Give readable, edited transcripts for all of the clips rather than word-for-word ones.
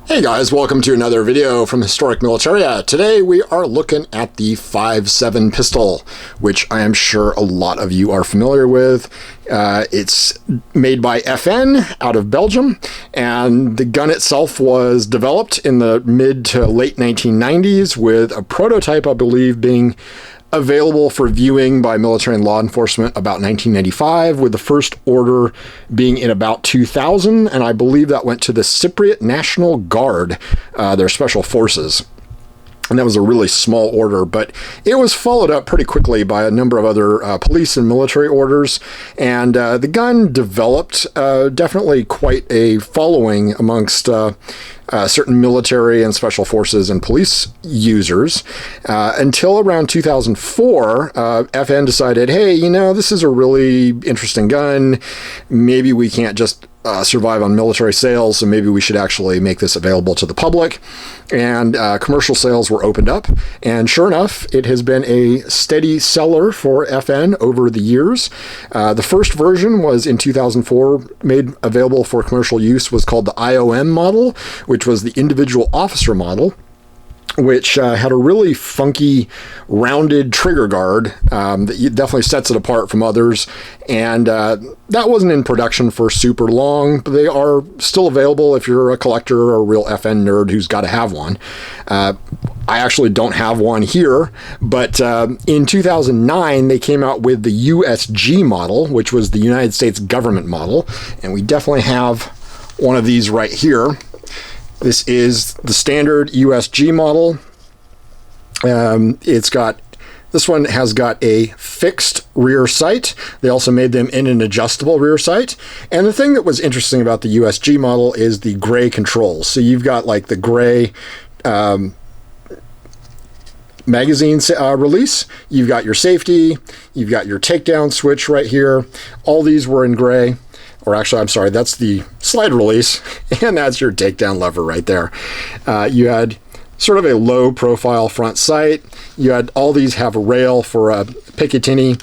Hey guys, welcome to another video from Historic Militaria. Today we are looking at the 5.7 pistol, which I am sure a lot of you are familiar with. It's made by FN out of Belgium, and the gun itself was developed in the mid to late 1990s with a prototype, I believe, being available for viewing by military and law enforcement about 1995, with the first order being in about 2000, and I believe that went to the Cypriot National Guard, their special forces. And that was a really small order, but it was followed up pretty quickly by a number of other police and military orders. And the gun developed definitely quite a following amongst certain military and special forces and police users until around 2004. FN decided, hey, you know, this is a really interesting gun. Maybe we can't just survive on military sales, so maybe we should actually make this available to the public. And commercial sales were opened up, and sure enough, it has been a steady seller for FN over the years. The first version was in 2004, made available for commercial use, was called the IIM model, which was the individual officer model, which had a really funky rounded trigger guard that definitely sets it apart from others. And that wasn't in production for super long, but they are still available if you're a collector or a real FN nerd who's got to have one. I actually don't have one here, but in 2009, they came out with the USG model, which was the United States government model. And we definitely have one of these right here. This is the standard USG model. This one has got a fixed rear sight. They also made them in an adjustable rear sight. And the thing that was interesting about the USG model is the gray controls. So you've got like the gray magazine release, you've got your safety, you've got your takedown switch right here. All these were in gray. Or actually, I'm sorry, that's the slide release, and that's your takedown lever right there. You had sort of a low profile front sight. You had all these have a rail for a Picatinny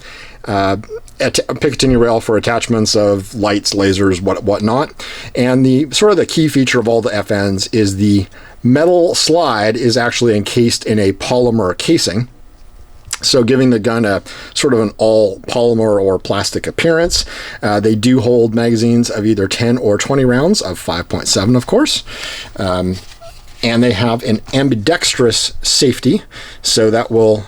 rail for attachments of lights, lasers, whatnot. And the sort of the key feature of all the FNs is the metal slide is actually encased in a polymer casing, so giving the gun a sort of an all polymer or plastic appearance. They do hold magazines of either 10 or 20 rounds of 5.7, of course. And they have an ambidextrous safety, so that will,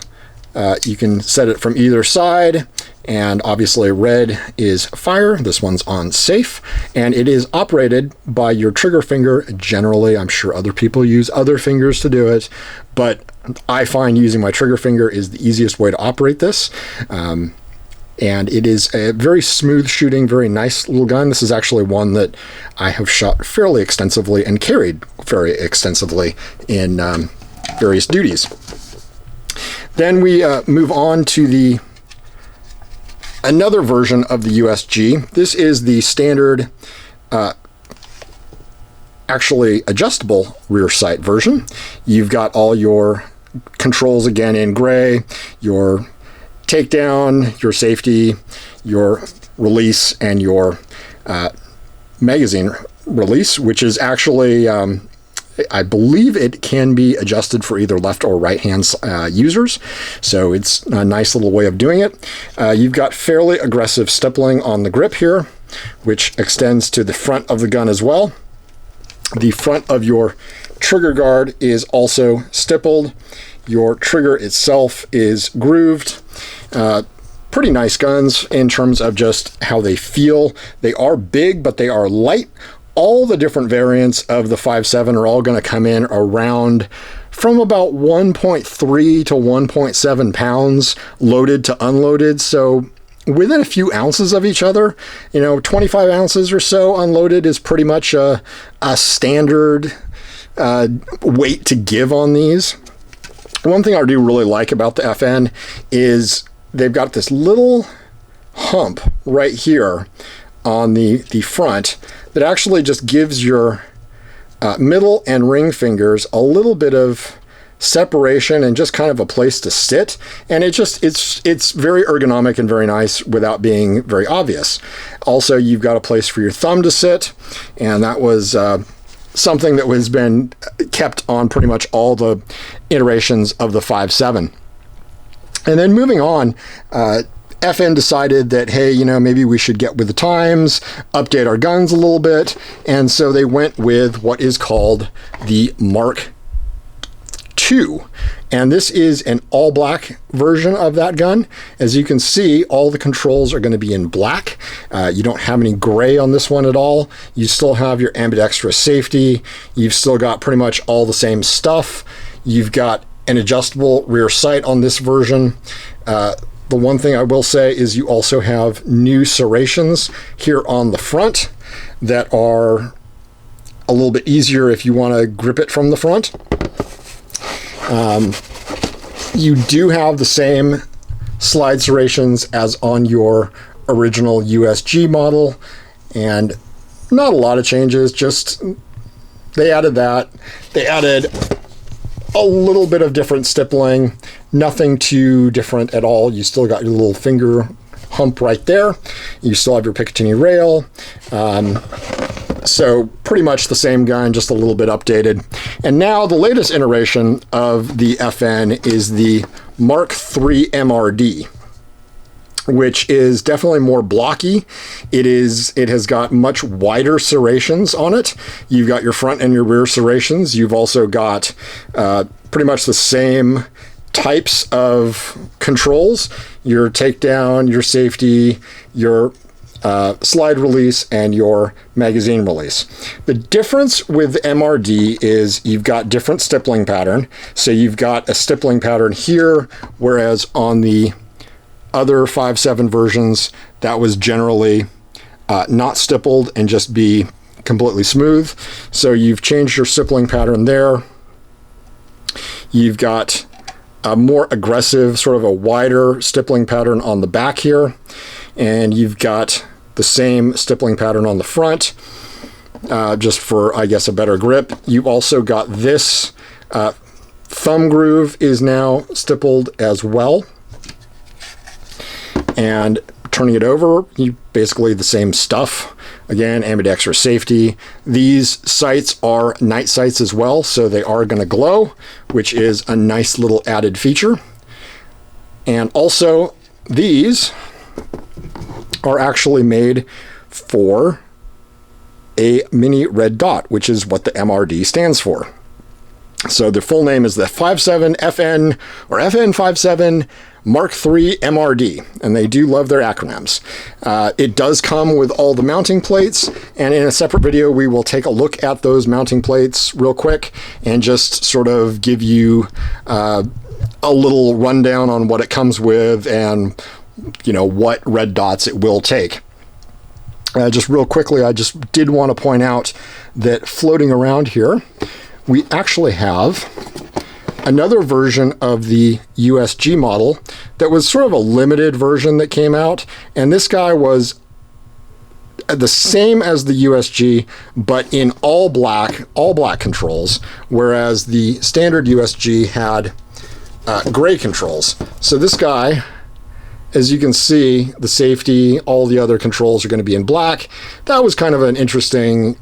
you can set it from either side. And obviously red is fire. This one's on safe. And it is operated by your trigger finger. Generally, I'm sure other people use other fingers to do it, but I find using my trigger finger is the easiest way to operate this. And it is a very smooth shooting, very nice little gun. This is actually one that I have shot fairly extensively and carried very extensively in various duties. Then we move on to another version of the USG. This is the standard, actually adjustable rear sight version. You've got all your controls again in gray, your takedown, your safety, your release, and your magazine release, which is actually, I believe it can be adjusted for either left or right hand users. So it's a nice little way of doing it. You've got fairly aggressive stippling on the grip here, which extends to the front of the gun as well. The front of your trigger guard is also stippled. Your trigger itself is grooved. Pretty nice guns in terms of just how they feel. They are big, but they are light. All the different variants of the 5.7 are all going to come in around from about 1.3 to 1.7 pounds loaded to unloaded. So within a few ounces of each other, 25 ounces or so unloaded is pretty much a standard weight to give on these. One thing I do really like about the FN is they've got this little hump right here on the front that actually just gives your middle and ring fingers a little bit of separation and just kind of a place to sit. And it's very ergonomic and very nice without being very obvious. Also, you've got a place for your thumb to sit, and that was something that has been kept on pretty much all the iterations of the 5.7. And then moving on, FN decided that, hey, you know, maybe we should get with the times, update our guns a little bit, and so they went with what is called the Mark II. And this is an all-black version of that gun. As you can see, all the controls are going to be in black. You don't have any gray on this one at all. You still have your ambidextrous safety. You've still got pretty much all the same stuff. You've got an adjustable rear sight on this version. The one thing I will say is you also have new serrations here on the front that are a little bit easier if you want to grip it from the front. You do have the same slide serrations as on your original USG model, and not a lot of changes, just they added that. They added a little bit of different stippling, nothing too different at all. You still got your little finger hump right there. You still have your Picatinny rail. So pretty much the same gun, just a little bit updated. And now the latest iteration of the FN is the Mark III MRD, which is definitely more blocky. It has got much wider serrations on it. You've got your front and your rear serrations. You've also got pretty much the same types of controls: your takedown, your safety, your slide release, and your magazine release. The difference with MRD is you've got different stippling pattern. So you've got a stippling pattern here, whereas on the other 5.7 versions, that was generally not stippled and just be completely smooth. So you've changed your stippling pattern there. You've got a more aggressive, sort of a wider stippling pattern on the back here. And you've got the same stippling pattern on the front, just for, I guess, a better grip. You've also got this thumb groove is now stippled as well. And turning it over, you basically the same stuff. Again, ambidextrous safety. These sights are night sights as well, so they are going to glow, which is a nice little added feature. And also, these are actually made for a mini red dot, which is what the MRD stands for. So the full name is the 5.7 FN or FN 5.7 Mark III MRD, and they do love their acronyms. It does come with all the mounting plates, and in a separate video we will take a look at those mounting plates real quick and just sort of give you a little rundown on what it comes with and, you know, what red dots it will take. Just real quickly, I just did want to point out that floating around here, we actually have another version of the USG model that was sort of a limited version that came out, and this guy was the same as the USG, but in all black controls, whereas the standard USG had gray controls. So this guy, as you can see, the safety, all the other controls are going to be in black. That was kind of an interesting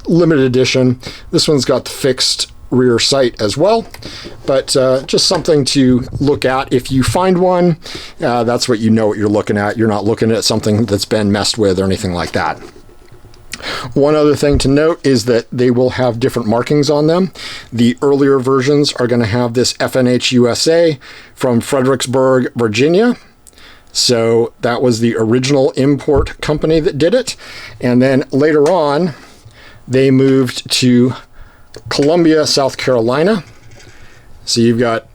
limited edition. This one's got the fixed rear sight as well, but just something to look at. If you find one, that's what you know what you're looking at. You're not looking at something that's been messed with or anything like that. One other thing to note is that they will have different markings on them. The earlier versions are going to have this FNH USA from Fredericksburg, Virginia. So that was the original import company that did it. And then later on, they moved to Columbia, South Carolina. So you've got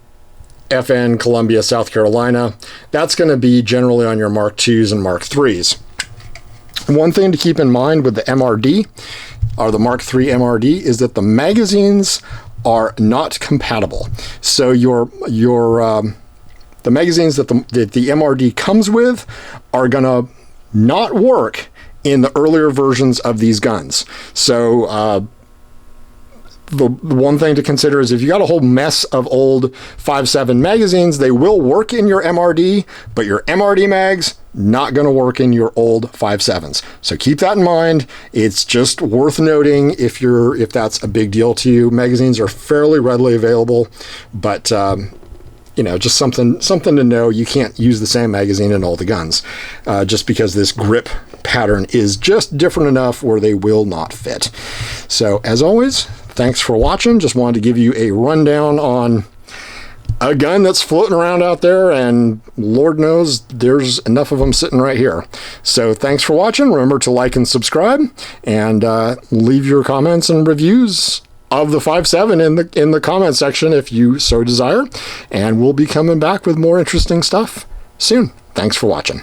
FN Columbia, South Carolina. That's going to be generally on your Mark IIs and Mark IIIs. One thing to keep in mind with the MRD, or the Mark III MRD, is that the magazines are not compatible. So the magazines that the MRD comes with are going to not work in the earlier versions of these guns. So the one thing to consider is if you got a whole mess of old 5.7 magazines, they will work in your MRD, but your MRD mags, not going to work in your old 5.7s. So keep that in mind. It's just worth noting if that's a big deal to you. Magazines are fairly readily available, but you know, just something to know. You can't use the same magazine in all the guns, just because this grip pattern is just different enough where they will not fit. So as always, thanks for watching. Just wanted to give you a rundown on a gun that's floating around out there, and Lord knows there's enough of them sitting right here. So thanks for watching. Remember to like and subscribe, and leave your comments and reviews of the 5.7 in the comment section if you so desire, and we'll be coming back with more interesting stuff soon. Thanks for watching.